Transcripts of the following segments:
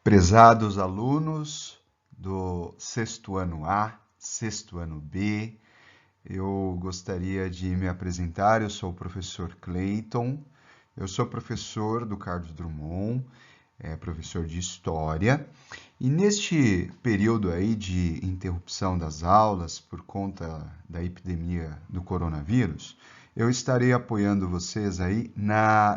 Prezados alunos do sexto ano A, sexto ano B, eu gostaria de me apresentar. Eu sou o professor Clayton, eu sou professor do Carlos Drummond, professor de História, e neste período aí de interrupção das aulas por conta da epidemia do coronavírus, eu estarei apoiando vocês aí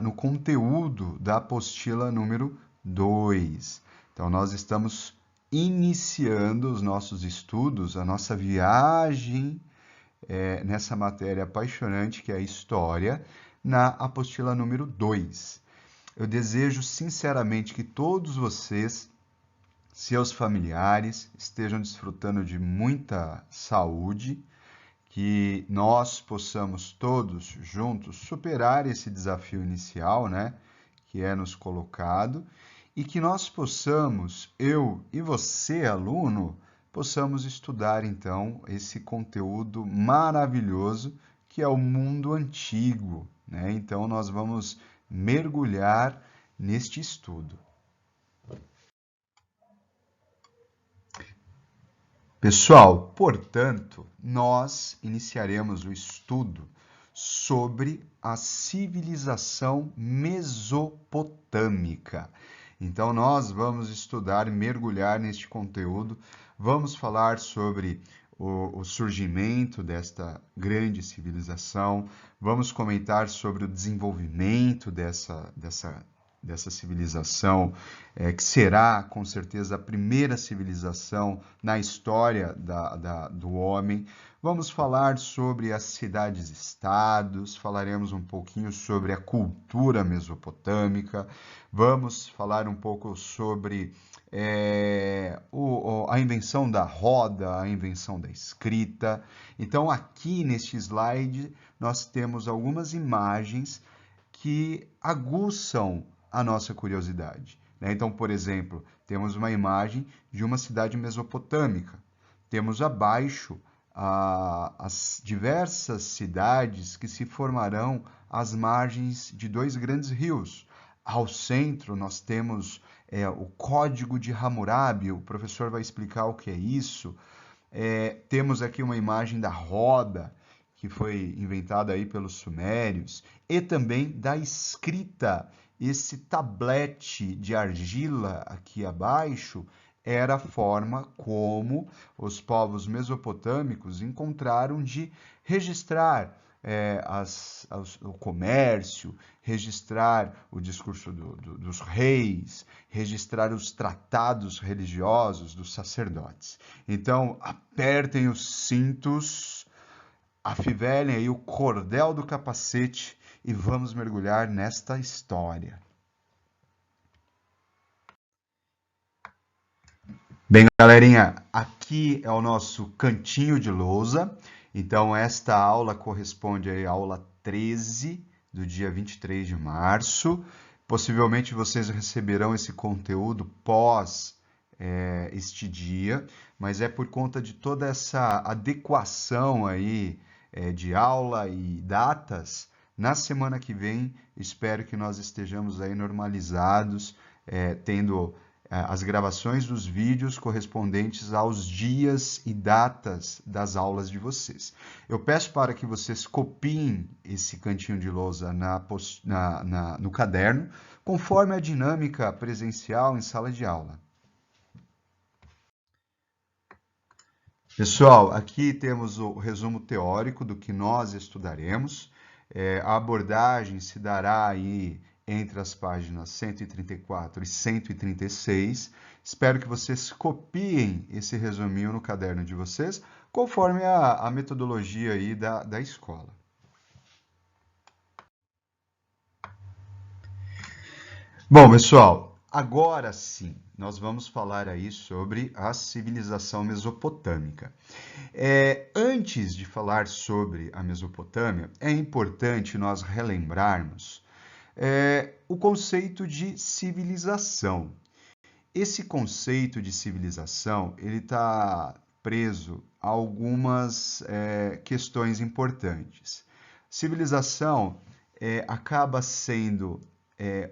no conteúdo da apostila número 2. Então, nós estamos iniciando os nossos estudos, a nossa viagem nessa matéria apaixonante que é a História, na apostila número 2. Eu desejo sinceramente que todos vocês, seus familiares, estejam desfrutando de muita saúde, que nós possamos todos juntos superar esse desafio inicial, né, que é nos colocado, e que nós possamos, eu e você, aluno, possamos estudar então esse conteúdo maravilhoso que é o mundo antigo, né? Então nós vamos mergulhar neste estudo. Pessoal, portanto, nós iniciaremos o estudo sobre a civilização mesopotâmica. Então, nós vamos estudar, mergulhar neste conteúdo, vamos falar sobre o surgimento desta grande civilização, vamos comentar sobre o desenvolvimento dessa civilização, que será, com certeza, a primeira civilização na história do homem. Vamos falar sobre as cidades-estados, falaremos um pouquinho sobre a cultura mesopotâmica, vamos falar um pouco sobre a invenção da roda, a invenção da escrita. Então, aqui neste slide, nós temos algumas imagens que aguçam a nossa curiosidade, né? Então, por exemplo, temos uma imagem de uma cidade mesopotâmica. Temos abaixo as diversas cidades que se formarão às margens de dois grandes rios. Ao centro, nós temos o Código de Hammurabi. O professor vai explicar o que é isso. Temos aqui uma imagem da roda, que foi inventada aí pelos sumérios, e também da escrita. Esse tablete de argila aqui abaixo era a forma como os povos mesopotâmicos encontraram de registrar o comércio, registrar o discurso dos reis, registrar os tratados religiosos dos sacerdotes. Então, apertem os cintos, afivelem aí o cordel do capacete e vamos mergulhar nesta história. Bem, galerinha, aqui é o nosso cantinho de lousa. Então, esta aula corresponde à aula 13 do dia 23 de março. Possivelmente vocês receberão esse conteúdo pós este dia, mas é por conta de toda essa adequação aí de aula e datas. Na semana que vem, espero que nós estejamos aí normalizados, tendo as gravações dos vídeos correspondentes aos dias e datas das aulas de vocês. Eu peço para que vocês copiem esse cantinho de lousa no caderno, conforme a dinâmica presencial em sala de aula. Pessoal, aqui temos o resumo teórico do que nós estudaremos. A abordagem se dará aí entre as páginas 134 e 136. Espero que vocês copiem esse resuminho no caderno de vocês, conforme a metodologia aí da escola. Bom, pessoal, agora sim, nós vamos falar aí sobre a civilização mesopotâmica. Antes de falar sobre a Mesopotâmia, é importante nós relembrarmos o conceito de civilização. Esse conceito de civilização ele está preso a algumas questões importantes. Civilização acaba sendo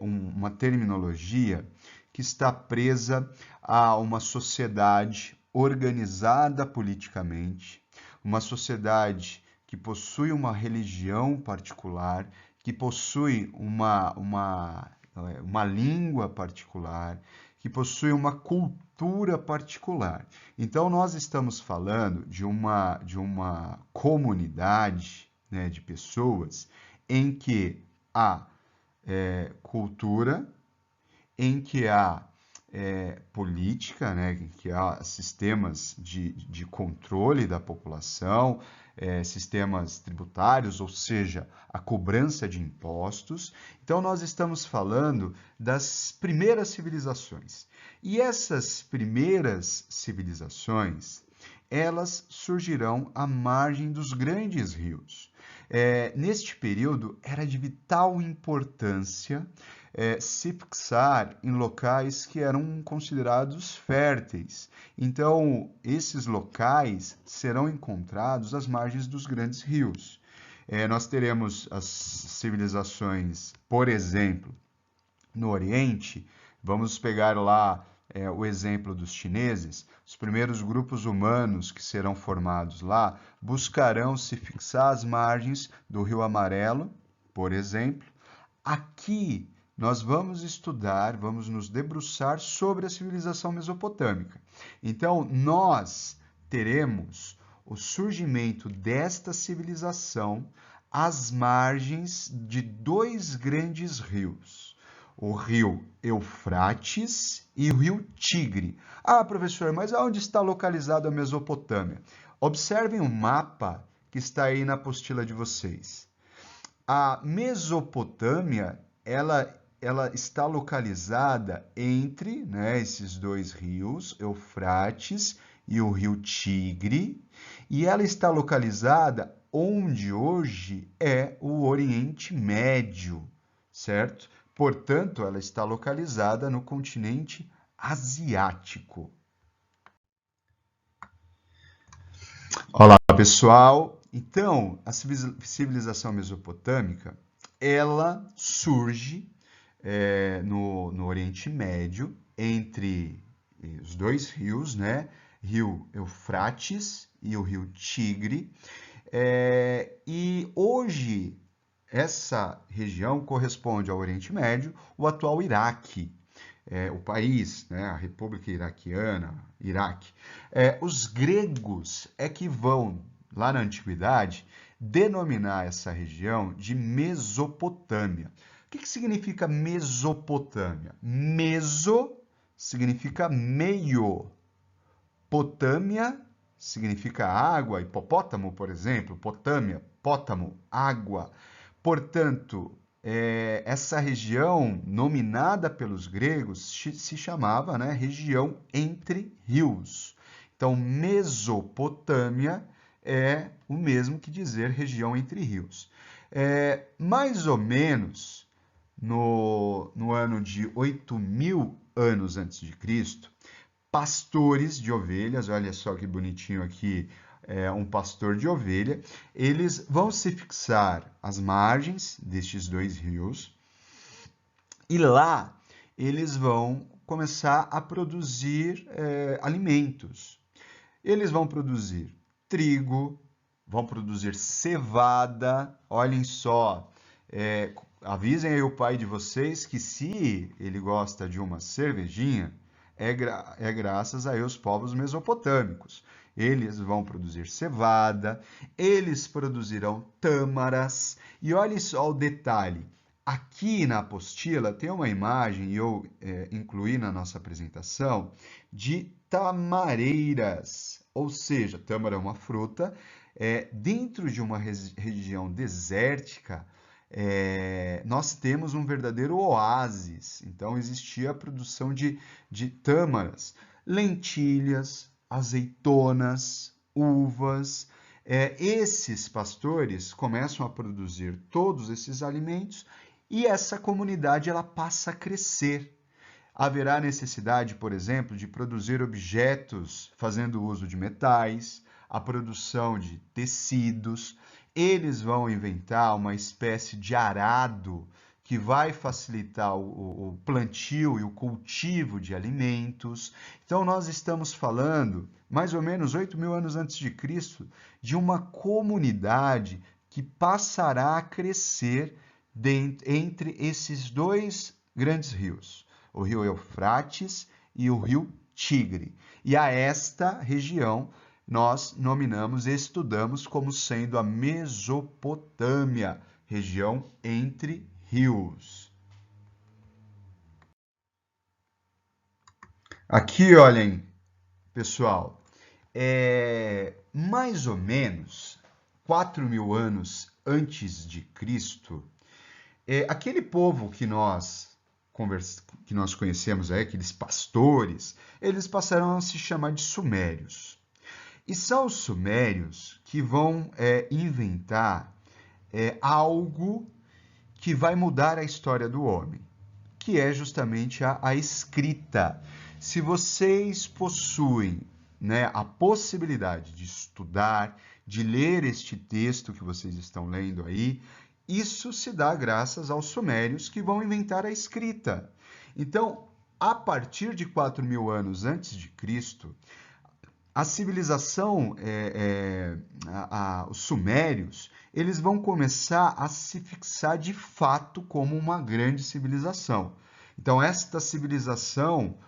uma terminologia que que está presa a uma sociedade organizada politicamente, uma sociedade que possui uma religião particular, que possui uma língua particular, que possui uma cultura particular. Então, nós estamos falando de uma comunidade, né, de pessoas em que há cultura, em que há política, né, em que há sistemas de controle da população, sistemas tributários, ou seja, a cobrança de impostos. Então, nós estamos falando das primeiras civilizações. E essas primeiras civilizações, elas surgirão à margem dos grandes rios. Neste período, era de vital importância se fixar em locais que eram considerados férteis. Então, esses locais serão encontrados às margens dos grandes rios. Nós teremos as civilizações, por exemplo, no Oriente, vamos pegar lá o exemplo dos chineses. Os primeiros grupos humanos que serão formados lá buscarão se fixar às margens do Rio Amarelo, por exemplo. Aqui nós vamos estudar, vamos nos debruçar sobre a civilização mesopotâmica. Então, nós teremos o surgimento desta civilização às margens de dois grandes rios, o rio Eufrates e o rio Tigre. Ah, professor, mas onde está localizada a Mesopotâmia? Observem o mapa que está aí na apostila de vocês. A Mesopotâmia, ela está localizada entre, né, esses dois rios, Eufrates e o rio Tigre, e ela está localizada onde hoje é o Oriente Médio, certo? Portanto, ela está localizada no continente asiático. Olá, pessoal! Então, a civilização mesopotâmica, ela surge no Oriente Médio, entre os dois rios, né? Rio Eufrates e o rio Tigre. E hoje, essa região corresponde ao Oriente Médio, o atual Iraque, o país, né? A República Iraquiana, Iraque. Os gregos é que vão, lá na Antiguidade, denominar essa região de Mesopotâmia. O que significa Mesopotâmia? Meso significa meio. Potâmia significa água, hipopótamo, por exemplo, potâmia, pótamo, água. Portanto, essa região, nominada pelos gregos, se chamava, né, região entre rios. Então, Mesopotâmia é o mesmo que dizer região entre rios. Mais ou menos no ano de 8.000 anos antes de Cristo, pastores de ovelhas, olha só que bonitinho aqui, um pastor de ovelha, eles vão se fixar às margens destes dois rios e lá eles vão começar a produzir alimentos. Eles vão produzir trigo, vão produzir cevada, olhem só, avisem aí o pai de vocês que se ele gosta de uma cervejinha, é graças a os povos mesopotâmicos. Eles vão produzir cevada, eles produzirão tâmaras, e olhem só o detalhe, aqui na apostila tem uma imagem, e eu incluí na nossa apresentação, de tamareiras, ou seja, tâmara é uma fruta, dentro de uma região desértica, nós temos um verdadeiro oásis. Então, existia a produção de tâmaras, lentilhas, azeitonas, uvas. Esses pastores começam a produzir todos esses alimentos e essa comunidade ela passa a crescer. Haverá necessidade, por exemplo, de produzir objetos fazendo uso de metais, a produção de tecidos. Eles vão inventar uma espécie de arado que vai facilitar o plantio e o cultivo de alimentos. Então, nós estamos falando, mais ou menos 8.000 anos antes de Cristo, de uma comunidade que passará a crescer entre esses dois grandes rios, o rio Eufrates e o rio Tigre. E a esta região nós nominamos e estudamos como sendo a Mesopotâmia, região entre rios. Aqui, olhem, pessoal, mais ou menos 4.000 anos antes de Cristo, aquele povo que nós conhecemos, aqueles pastores, eles passaram a se chamar de sumérios. E são os sumérios que vão inventar algo que vai mudar a história do homem, que é justamente a escrita. Se vocês possuem, né, a possibilidade de estudar, de ler este texto que vocês estão lendo aí, isso se dá graças aos sumérios que vão inventar a escrita. Então, a partir de 4.000 anos antes de Cristo, a civilização, os sumérios, eles vão começar a se fixar de fato como uma grande civilização. Então, esta civilização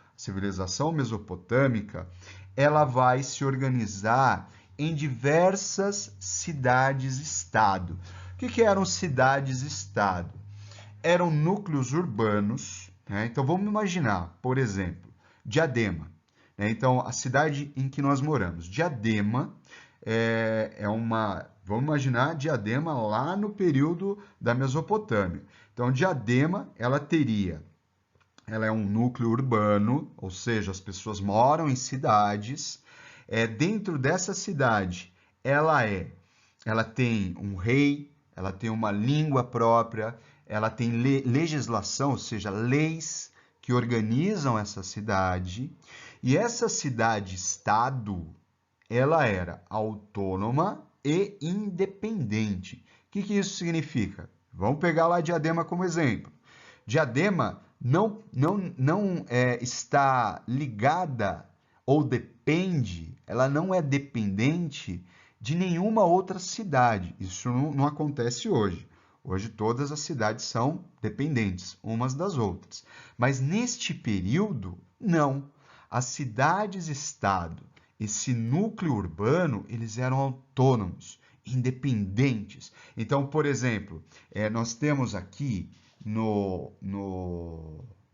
mesopotâmica, ela vai se organizar em diversas cidades-estado. O que eram cidades-estado? Eram núcleos urbanos, né? Então, vamos imaginar, por exemplo, Diadema. Então, a cidade em que nós moramos, Diadema, vamos imaginar Diadema lá no período da Mesopotâmia. Então, Diadema, ela é um núcleo urbano, ou seja, as pessoas moram em cidades. Dentro dessa cidade, ela tem um rei, ela tem uma língua própria, ela tem legislação, ou seja, leis que organizam essa cidade. E essa cidade-estado, ela era autônoma e independente. O que isso significa? Vamos pegar lá Diadema como exemplo. Diadema não está ligada ou depende, ela não é dependente de nenhuma outra cidade. Isso não acontece hoje. Hoje todas as cidades são dependentes umas das outras. Mas neste período, não. As cidades-estado, esse núcleo urbano, eles eram autônomos, independentes. Então, por exemplo, nós temos aqui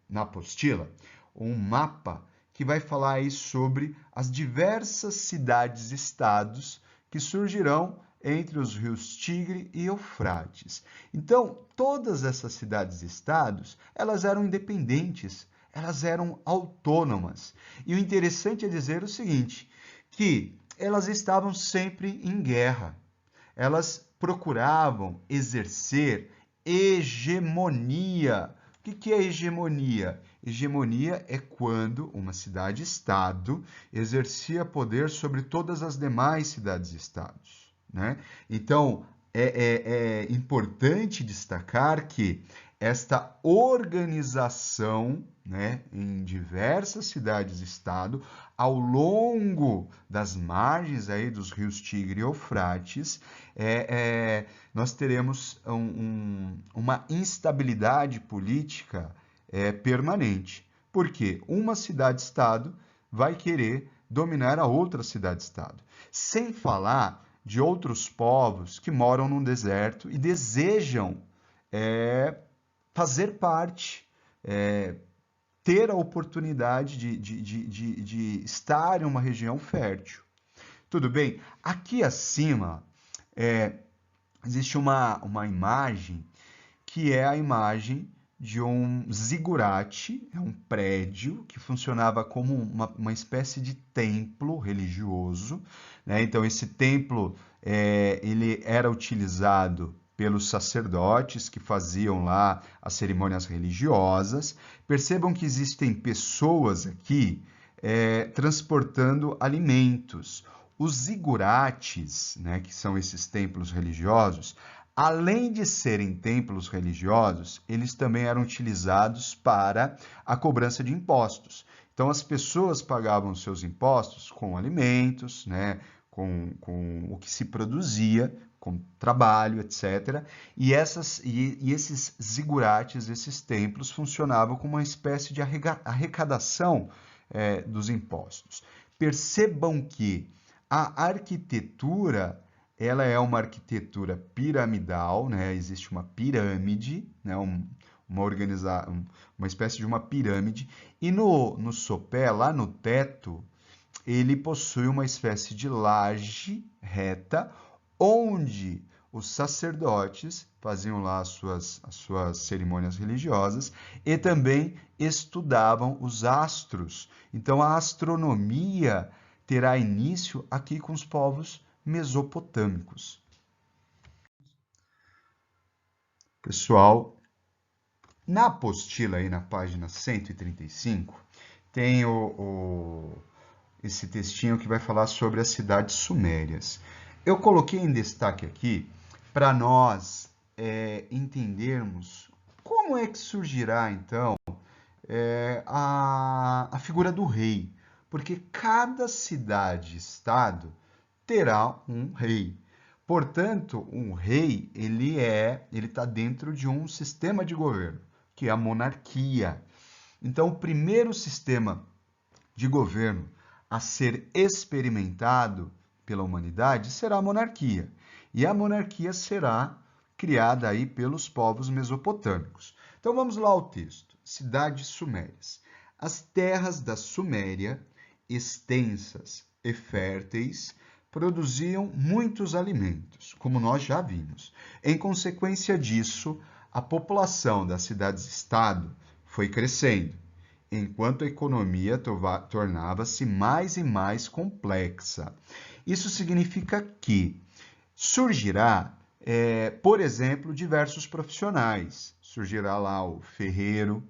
na apostila um mapa que vai falar aí sobre as diversas cidades-estados que surgirão entre os rios Tigre e Eufrates. Então, todas essas cidades-estados, elas eram independentes, elas eram autônomas. E o interessante é dizer o seguinte, que elas estavam sempre em guerra. Elas procuravam exercer hegemonia. O que é hegemonia? Hegemonia é quando uma cidade-estado exercia poder sobre todas as demais cidades-estados, né? Então, é importante destacar que esta organização, né, em diversas cidades-estado, ao longo das margens aí dos rios Tigre e Eufrates, nós teremos uma instabilidade política permanente. Porque uma cidade-estado vai querer dominar a outra cidade-estado. Sem falar de outros povos que moram no deserto e desejam fazer parte, ter a oportunidade de estar em uma região fértil. Tudo bem? Aqui acima existe uma imagem que é a imagem de um zigurate, é um prédio que funcionava como uma espécie de templo religioso, né? Então, esse templo ele era utilizado pelos sacerdotes que faziam lá as cerimônias religiosas. Percebam que existem pessoas aqui transportando alimentos. Os zigurates, né, que são esses templos religiosos, além de serem templos religiosos, eles também eram utilizados para a cobrança de impostos. Então, as pessoas pagavam seus impostos com alimentos, né, com o que se produzia, com trabalho, etc. E esses zigurates, esses templos, funcionavam como uma espécie de arrecadação dos impostos. Percebam que a arquitetura, ela é uma arquitetura piramidal, né? Existe uma pirâmide, né? Uma espécie de uma pirâmide, e no sopé, lá no teto, ele possui uma espécie de laje reta, onde os sacerdotes faziam lá as suas cerimônias religiosas e também estudavam os astros. Então, a astronomia terá início aqui com os povos mesopotâmicos. Pessoal, na apostila, aí na página 135, tem esse textinho que vai falar sobre as cidades sumérias. Eu coloquei em destaque aqui para nós entendermos como é que surgirá, então, a figura do rei. Porque cada cidade-estado terá um rei. Portanto, um rei, ele está dentro de um sistema de governo, que é a monarquia. Então, o primeiro sistema de governo a ser experimentado pela humanidade será a monarquia. E a monarquia será criada aí pelos povos mesopotâmicos. Então vamos lá ao texto. Cidades sumérias. As terras da Suméria, extensas e férteis, produziam muitos alimentos, como nós já vimos. Em consequência disso, a população das cidades-estado foi crescendo, enquanto a economia tornava-se mais e mais complexa. Isso significa que surgirá, por exemplo, diversos profissionais. Surgirá lá o ferreiro,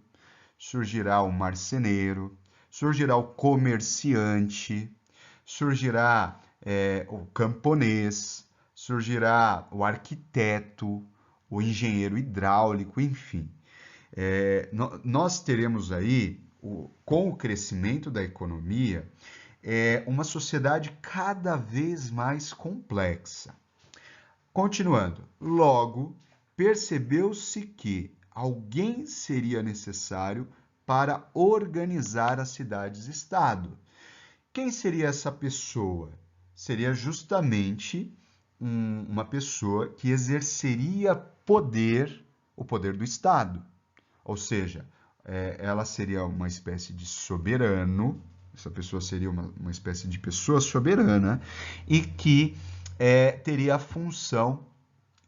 surgirá o marceneiro, surgirá o comerciante, surgirá o camponês, surgirá o arquiteto, o engenheiro hidráulico, enfim. Nós teremos aí, com o crescimento da economia, uma sociedade cada vez mais complexa. Continuando, logo, percebeu-se que alguém seria necessário para organizar as cidades-estado. Quem seria essa pessoa? Seria justamente uma pessoa que exerceria o poder do Estado. Ou seja, ela seria uma espécie de soberano, essa pessoa seria uma espécie de pessoa soberana e que teria a função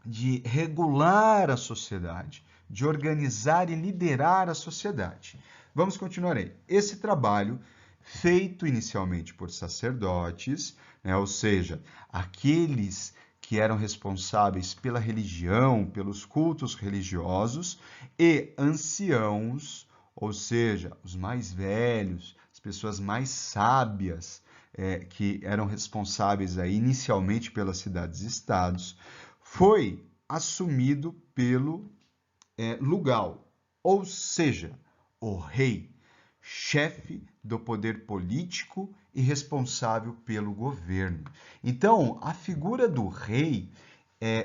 de regular a sociedade, de organizar e liderar a sociedade. Vamos continuar aí. Esse trabalho, feito inicialmente por sacerdotes, né, ou seja, aqueles que eram responsáveis pela religião, pelos cultos religiosos, e anciãos, ou seja, os mais velhos, as pessoas mais sábias, que eram responsáveis aí, inicialmente pelas cidades-estados, foi assumido pelo lugal, ou seja, o rei, chefe do poder político e responsável pelo governo. Então, a figura do rei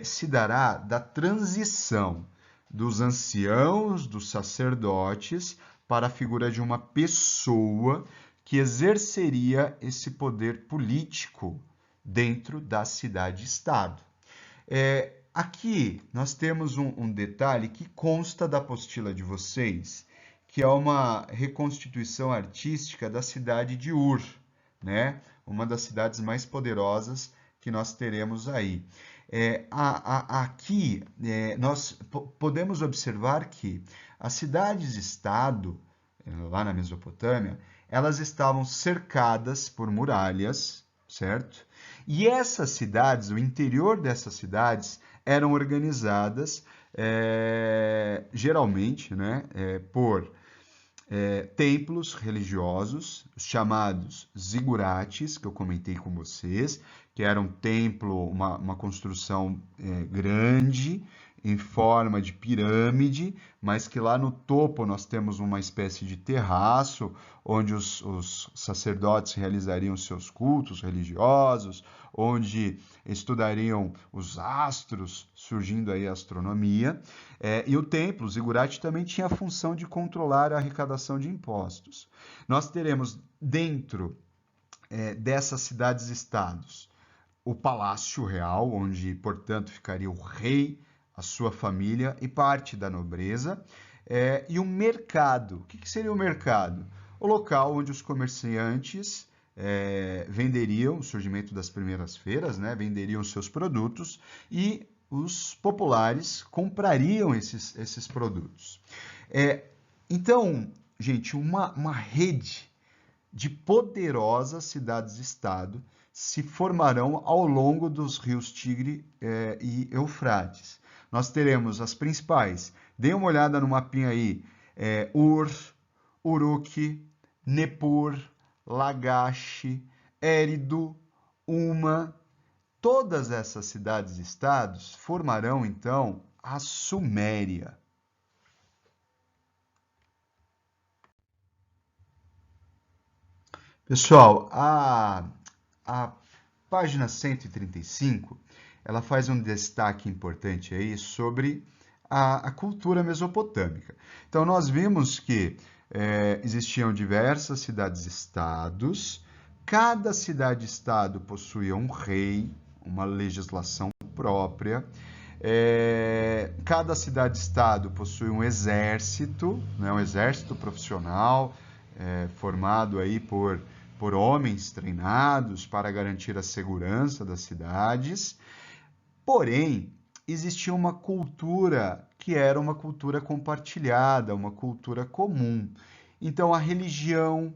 se dará da transição dos anciãos, dos sacerdotes, para a figura de uma pessoa que exerceria esse poder político dentro da cidade-estado. Aqui nós temos um detalhe que consta da apostila de vocês, que é uma reconstituição artística da cidade de Ur, né? Uma das cidades mais poderosas que nós teremos aí. Aqui nós podemos observar que as cidades-estado, lá na Mesopotâmia, elas estavam cercadas por muralhas, certo? E essas cidades, o interior dessas cidades, eram organizadas geralmente, né, por templos religiosos, os chamados zigurates, que eu comentei com vocês, que era um templo, uma construção grande, em forma de pirâmide, mas que lá no topo nós temos uma espécie de terraço, onde os sacerdotes realizariam seus cultos religiosos, onde estudariam os astros, surgindo aí a astronomia. E o templo, o zigurate, também tinha a função de controlar a arrecadação de impostos. Nós teremos dentro dessas cidades-estados o Palácio Real, onde, portanto, ficaria o rei, a sua família e parte da nobreza, e o mercado. O que seria o mercado? O local onde os comerciantes venderiam, o surgimento das primeiras feiras, né, venderiam seus produtos e os populares comprariam esses produtos. Então, gente, uma rede de poderosas cidades-estado se formarão ao longo dos rios Tigre e Eufrates. Nós teremos as principais. Dê uma olhada no mapinha aí. Ur, Uruk, Nippur, Lagash, Eridu, Uma. Todas essas cidades-estados formarão, então, a Suméria. Pessoal, a página 135, ela faz um destaque importante aí sobre a cultura mesopotâmica. Então, nós vimos que existiam diversas cidades-estados, cada cidade-estado possuía um rei, uma legislação própria, cada cidade-estado possui um exército, né, um exército profissional, formado aí por homens treinados para garantir a segurança das cidades. Porém, existia uma cultura que era uma cultura compartilhada, uma cultura comum. Então, a religião,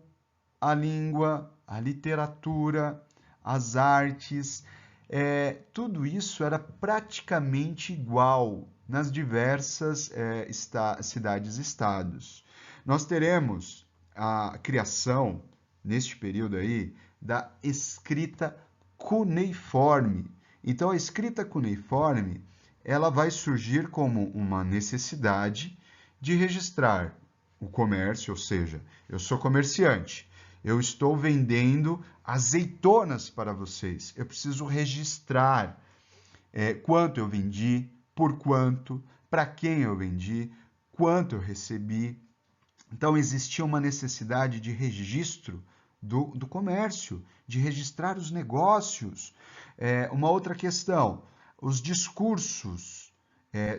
a língua, a literatura, as artes, tudo isso era praticamente igual nas diversas cidades-estados. Nós teremos a criação, neste período aí, da escrita cuneiforme. Então, a escrita cuneiforme, ela vai surgir como uma necessidade de registrar o comércio, ou seja, eu sou comerciante, eu estou vendendo azeitonas para vocês, eu preciso registrar quanto eu vendi, por quanto, para quem eu vendi, quanto eu recebi. Então, existia uma necessidade de registro do comércio, de registrar os negócios. Uma outra questão, os discursos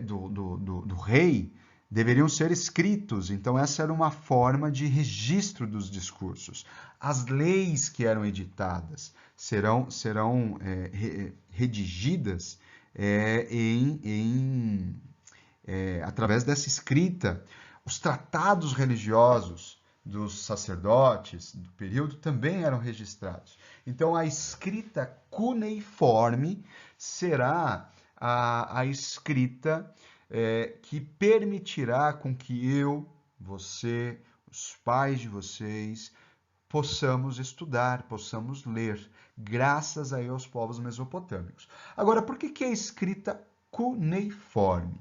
do rei deveriam ser escritos, então essa era uma forma de registro dos discursos. As leis que eram editadas serão redigidas através dessa escrita. Os tratados religiosos dos sacerdotes do período também eram registrados. Então, a escrita cuneiforme será a escrita que permitirá com que eu, você, os pais de vocês, possamos estudar, possamos ler, graças aí aos povos mesopotâmicos. Agora, por que é a escrita cuneiforme?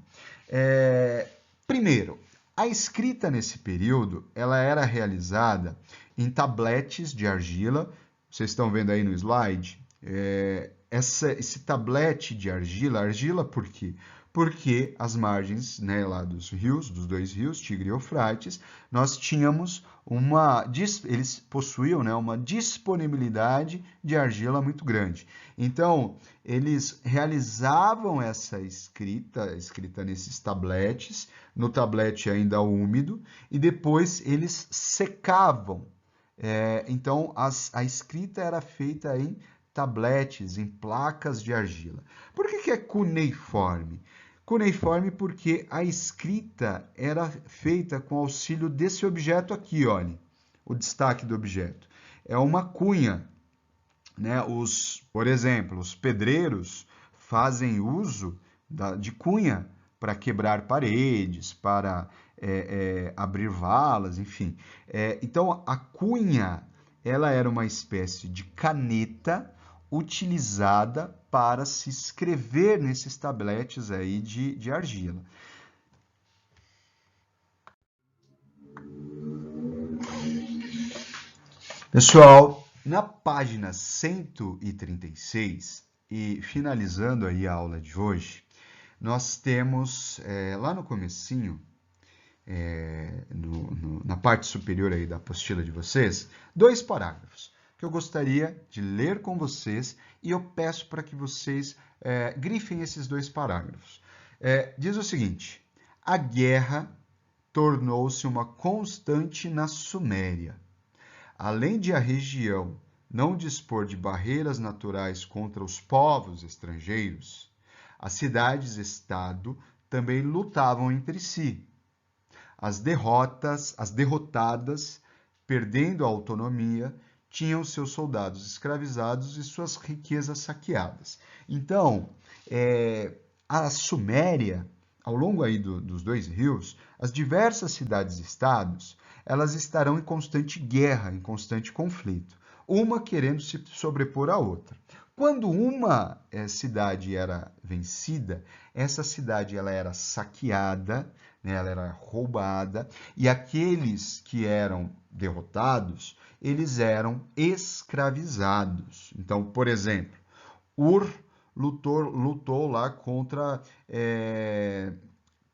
Primeiro, a escrita nesse período, ela era realizada em tabletes de argila. Vocês estão vendo aí no slide? Esse tablete de argila por quê? Porque as margens, né, lá dos rios, dos dois rios, Tigre e Eufrates, nós tínhamos eles possuíam, né, uma disponibilidade de argila muito grande. Então, eles realizavam essa escrita nesses tabletes, no tablete ainda úmido, e depois eles secavam. Então, a escrita era feita em tabletes, em placas de argila. Por que é cuneiforme? Cuneiforme porque a escrita era feita com auxílio desse objeto aqui, olha, o destaque do objeto. É uma cunha, né? Por exemplo, os pedreiros fazem uso de cunha para quebrar paredes, para abrir valas, enfim. Então, a cunha, ela era uma espécie de caneta utilizada para se escrever nesses tabletes aí de argila. Pessoal, na página 136, e finalizando aí a aula de hoje, nós temos lá no comecinho, na parte superior aí da apostila de vocês, 2 parágrafos que eu gostaria de ler com vocês e eu peço para que vocês grifem esses 2 parágrafos. Diz o seguinte: a guerra tornou-se uma constante na Suméria. Além de a região não dispor de barreiras naturais contra os povos estrangeiros, as cidades-estado também lutavam entre si. As derrotadas, perdendo a autonomia, tinham seus soldados escravizados e suas riquezas saqueadas. Então, a Suméria, ao longo aí dos 2 rios, as diversas cidades-estados, elas estarão em constante guerra, em constante conflito, uma querendo se sobrepor à outra. Quando uma cidade era vencida, essa cidade ela era saqueada, né, ela era roubada, e aqueles que eram derrotados, eles eram escravizados. Então, por exemplo, Ur lutou lá contra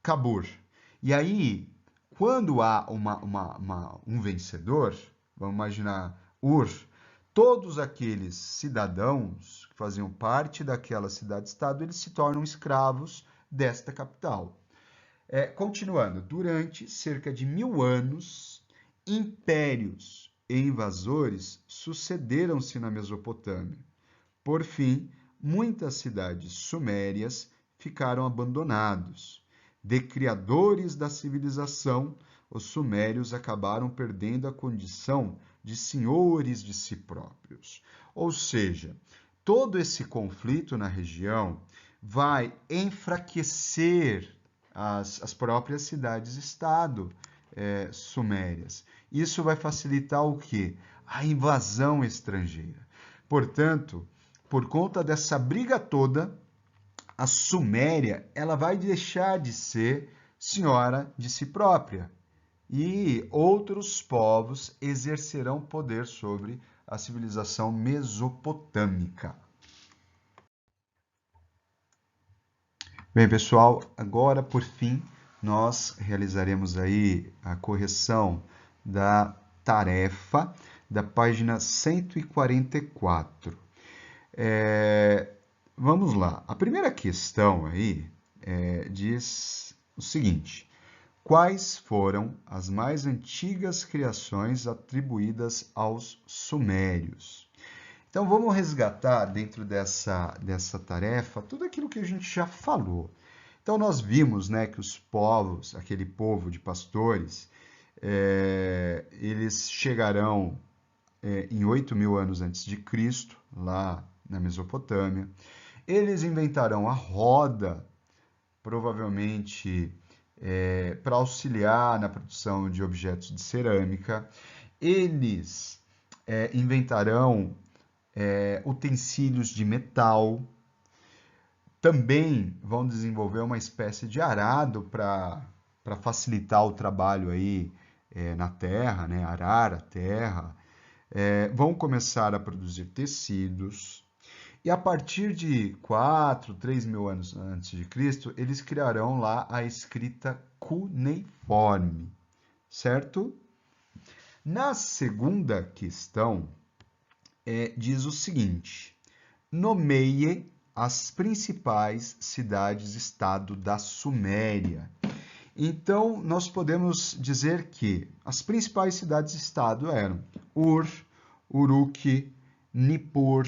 Cabur. E aí, quando há um vencedor, vamos imaginar Ur, todos aqueles cidadãos que faziam parte daquela cidade-estado, eles se tornam escravos desta capital. Continuando, durante cerca de 1000 anos, impérios e invasores sucederam-se na Mesopotâmia. Por fim, muitas cidades sumérias ficaram abandonadas. De criadores da civilização, os sumérios acabaram perdendo a condição de senhores de si próprios. Ou seja, todo esse conflito na região vai enfraquecer as próprias cidades-estado sumérias. Isso vai facilitar o quê? A invasão estrangeira. Portanto, por conta dessa briga toda, a Suméria ela vai deixar de ser senhora de si própria e outros povos exercerão poder sobre a civilização mesopotâmica. Bem, pessoal, agora por fim nós realizaremos aí a correção da tarefa da página 144. Vamos lá. A primeira questão aí diz o seguinte: quais foram as mais antigas criações atribuídas aos sumérios? Então, vamos resgatar dentro dessa tarefa tudo aquilo que a gente já falou. Então, nós vimos, né, que os povos, aquele povo de pastores, eles chegarão em 8.000 anos antes de Cristo, lá na Mesopotâmia. Eles inventarão a roda, provavelmente para auxiliar na produção de objetos de cerâmica. Eles inventarão utensílios de metal. Também vão desenvolver uma espécie de arado para facilitar o trabalho aí na terra, né? Arar a terra. Vão começar a produzir tecidos. E a partir de 4, 3.000 anos antes de Cristo, eles criarão lá a escrita cuneiforme, certo? Na segunda questão, diz o seguinte: nomeie as principais cidades-estado da Suméria. Então, nós podemos dizer que as principais cidades-estado eram Ur, Uruk, Nippur,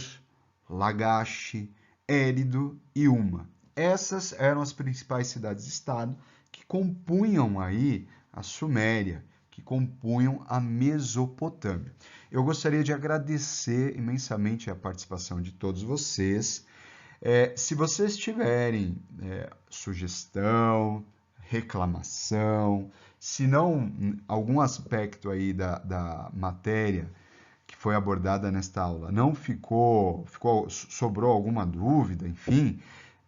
Lagash, Eridu e Uma. Essas eram as principais cidades-estado que compunham aí a Suméria, que compunham a Mesopotâmia. Eu gostaria de agradecer imensamente a participação de todos vocês. Se vocês tiverem sugestão, reclamação, se não algum aspecto aí da matéria que foi abordada nesta aula não sobrou alguma dúvida, enfim,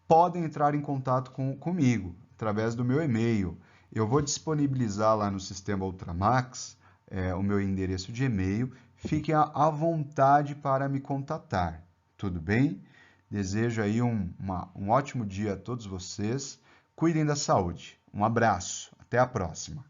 podem entrar em contato comigo através do meu e-mail. Eu vou disponibilizar lá no sistema Ultramax o meu endereço de e-mail. Fiquem à vontade para me contatar. Tudo bem? Desejo aí um ótimo dia a todos vocês. Cuidem da saúde. Um abraço. Até a próxima.